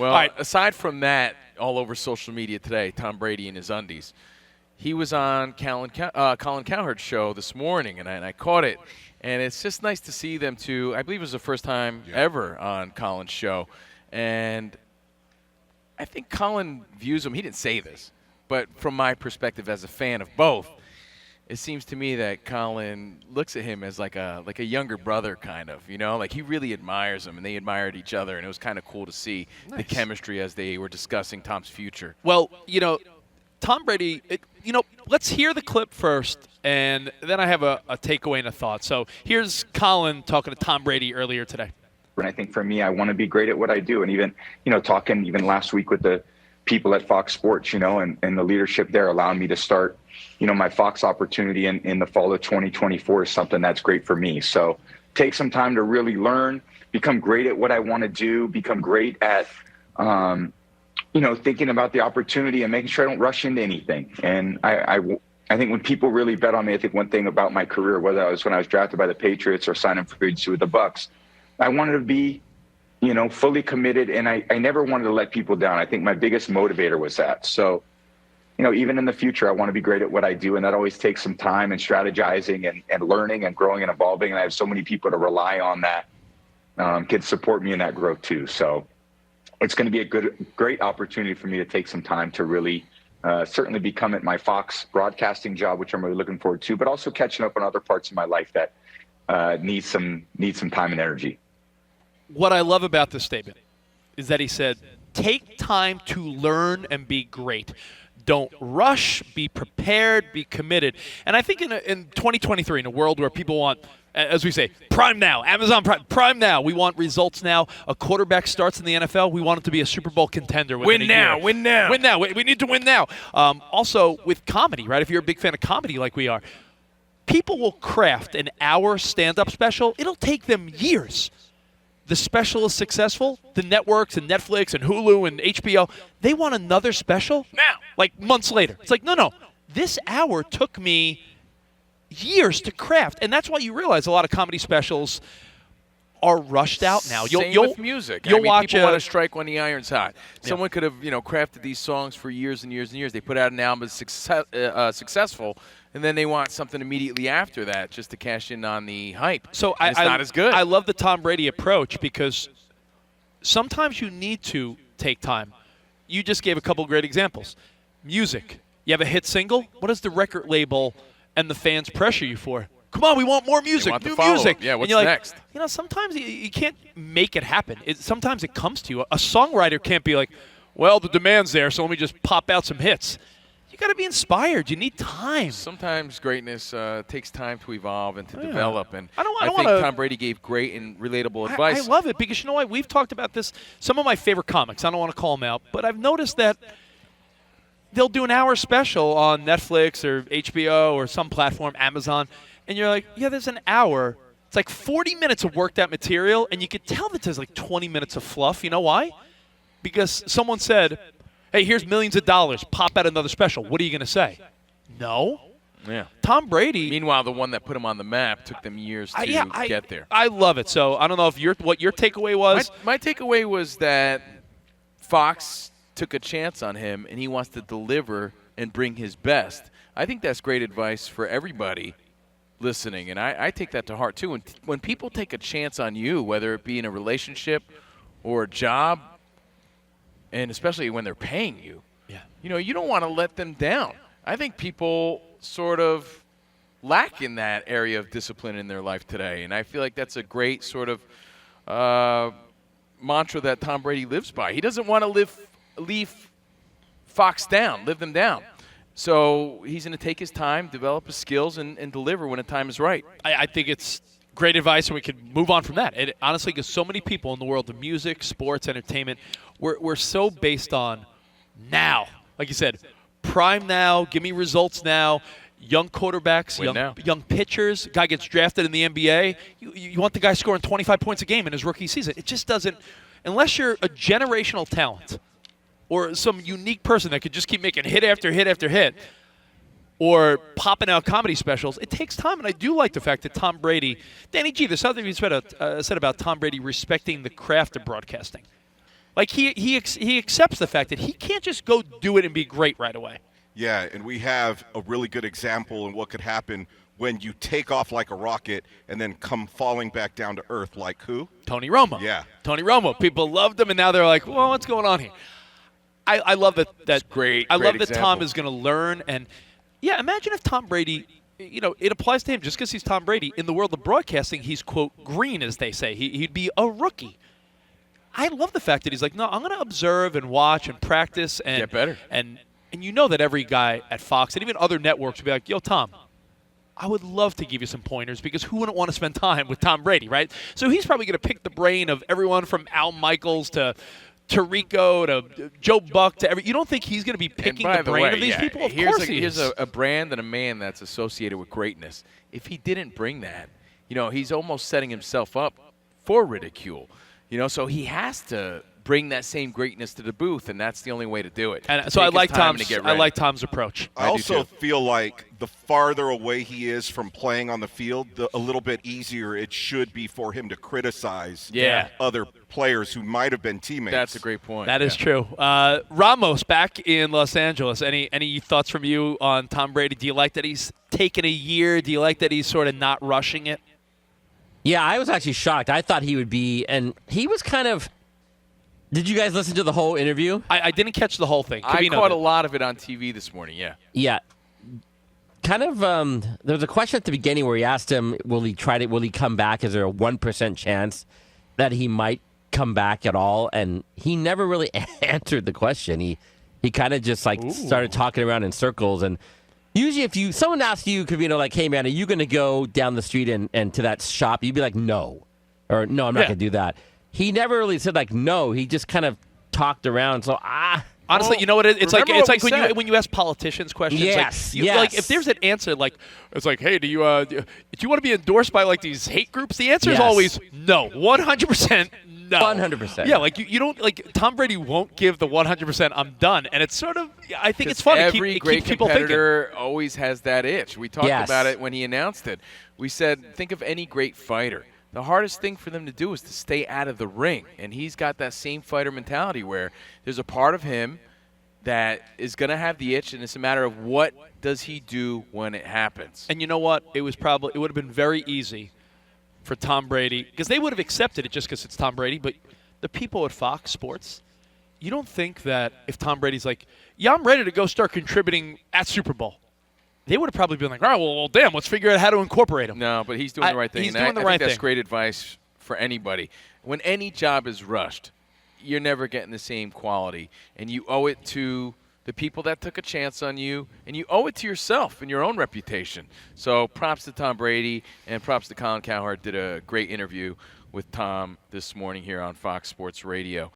Well, All right. aside from that, all over social media today, Tom Brady in his undies. He was on Colin Cowherd's show this morning, and I caught it. And it's just nice to see them two. I believe it was the first time ever on Colin's show. And I think Colin views him – he didn't say this, but from my perspective as a fan of both, it seems to me that Colin looks at him as like a younger brother kind of, like he really admires him, and they admired each other, and it was kind of cool to see the chemistry as they were discussing Tom's future. Well, Tom Brady, let's hear the clip first, and then I have a takeaway and a thought. So here's Colin talking to Tom Brady earlier today. And I think for me, I want to be great at what I do. And even, talking even last week with the people at Fox Sports, and the leadership there allowing me to start, my Fox opportunity in the fall of 2024 is something that's great for me. So take some time to really learn, become great at what I want to do, become great at, thinking about the opportunity and making sure I don't rush into anything. And I think when people really bet on me, I think one thing about my career, whether I was when I was drafted by the Patriots or signing free agency with the Bucks, I wanted to be, fully committed, and I never wanted to let people down. I think my biggest motivator was that. So, even in the future, I want to be great at what I do, and that always takes some time and strategizing and learning and growing and evolving. And I have so many people to rely on that can support me in that growth too. So it's going to be a great opportunity for me to take some time to really certainly become at my Fox broadcasting job, which I'm really looking forward to, but also catching up on other parts of my life that need some time and energy. What I love about this statement is that he said, take time to learn and be great. Don't rush, be prepared, be committed. And I think in 2023, in a world where people want, as we say, prime now, Amazon Prime now. We want results now. A quarterback starts in the NFL. We want it to be a Super Bowl contender within a year. Win now. Win now. We need to win now. Also, with comedy, right? If you're a big fan of comedy like we are, people will craft an hour stand-up special. It'll take them years. The special is successful. The networks and Netflix and Hulu and HBO, they want another special now, like months later. It's like, no. This hour took me years to craft. And that's why you realize a lot of comedy specials are rushed out now. Same with music. You'll watch people want to strike when the iron's hot. Someone could have, crafted these songs for years and years and years. They put out an album that's successful, and then they want something immediately after that just to cash in on the hype. So it's not as good. I love the Tom Brady approach because sometimes you need to take time. You just gave a couple great examples. Music. You have a hit single. What does the record label and the fans pressure you for? Come on, we want more music, new music. Yeah, what's next? Like, sometimes you can't make it happen. Sometimes it comes to you. A songwriter can't be like, well, the demand's there, so let me just pop out some hits. You got to be inspired. You need time. Sometimes greatness takes time to evolve and to develop. And I think Tom Brady gave great and relatable advice. I love it because you know what? We've talked about this. Some of my favorite comics, I don't want to call them out, but I've noticed that they'll do an hour special on Netflix or HBO or some platform, Amazon, and you're like, yeah, there's an hour. It's like 40 minutes of worked out material, and you could tell that there's like 20 minutes of fluff. You know why? Because someone said, hey, here's millions of dollars. Pop out another special. What are you going to say? No. Yeah. Tom Brady. Meanwhile, the one that put him on the map took them years to get there. I love it. So I don't know if what your takeaway was. My takeaway was that Fox took a chance on him, and he wants to deliver and bring his best. I think that's great advice for everybody listening, and I take that to heart too. When people take a chance on you, whether it be in a relationship or a job, and especially when they're paying you, you don't want to let them down. I think people sort of lack in that area of discipline in their life today, and I feel like that's a great sort of mantra that Tom Brady lives by. He doesn't want to leave Fox down, live them down. So he's going to take his time, develop his skills, and deliver when the time is right. I think it's great advice, and we can move on from that. It honestly, because so many people in the world of music, sports, entertainment, we're so based on now. Like you said, prime now, give me results now. Young quarterbacks, young pitchers. Guy gets drafted in the NBA. You want the guy scoring 25 points a game in his rookie season. It just doesn't – unless you're a generational talent or some unique person that could just keep making hit after hit after hit or popping out comedy specials, it takes time. And I do like the fact that Tom Brady – Danny G, there's something you said about Tom Brady respecting the craft of broadcasting. Like he accepts the fact that he can't just go do it and be great right away. Yeah, and we have a really good example in what could happen when you take off like a rocket and then come falling back down to earth like who? Tony Romo. Yeah. Tony Romo. People loved him, and now they're like, well, what's going on here? I love that. That's great. I love great that Tom example. is going to learn. And, yeah, imagine if Tom Brady, it applies to him just because he's Tom Brady. In the world of broadcasting, he's, quote, green, as they say. He'd be a rookie. I love the fact that he's like, no, I'm going to observe and watch and practice. And Get better. And you know that every guy at Fox and even other networks would be like, yo, Tom, I would love to give you some pointers because who wouldn't want to spend time with Tom Brady, right? So he's probably going to pick the brain of everyone from Al Michaels to Tirico to Joe Buck to every. You don't think he's going to be picking the brain of these people? Of course he is. Here's a brand and a man that's associated with greatness. If he didn't bring that, he's almost setting himself up for ridicule. So he has to bring that same greatness to the booth, and that's the only way to do it. And so I like Tom's approach. I also feel like the farther away he is from playing on the field, a little bit easier it should be for him to criticize other players who might have been teammates. That's a great point. That is true. Ramos back in Los Angeles. Any thoughts from you on Tom Brady? Do you like that he's taken a year? Do you like that he's sort of not rushing it? Yeah, I was actually shocked. I thought he would be, and he was kind of. Did you guys listen to the whole interview? I didn't catch the whole thing. I caught a lot of it on TV this morning, yeah. Yeah. Kind of, there was a question at the beginning where he asked him, will he come back? Is there a 1% chance that he might come back at all? And he never really answered the question. He kind of just started talking around in circles. And usually if someone asks you, Covino, like, hey, man, are you going to go down the street and to that shop? You'd be like, no. Or, no, I'm not going to do that. He never really said, like, no. He just kind of talked around. So, honestly, you know what? It's like when you ask politicians questions. Yes, Like if there's an answer, like it's like, hey, do you want to be endorsed by like these hate groups? The answer is always no, 100%. No. 100%. Yeah, like you don't like Tom Brady won't give the 100%. I'm done, and it's sort of. I think it's fun. Every it great keeps people thinking. competitor always has that itch. We talked about it when he announced it. We said, think of any great fighter. The hardest thing for them to do is to stay out of the ring. And he's got that same fighter mentality where there's a part of him that is going to have the itch, and it's a matter of what does he do when it happens. And you know what? It would have been very easy for Tom Brady, because they would have accepted it just because it's Tom Brady, but the people at Fox Sports, you don't think that if Tom Brady's like, yeah, I'm ready to go start contributing at Super Bowl, they would have probably been like, all right, well, damn, let's figure out how to incorporate him. No, but he's doing the right thing. He's doing the right thing. That's great advice for anybody. When any job is rushed, you're never getting the same quality, and you owe it to the people that took a chance on you, and you owe it to yourself and your own reputation. So props to Tom Brady, and props to Colin Cowherd. Did a great interview with Tom this morning here on Fox Sports Radio.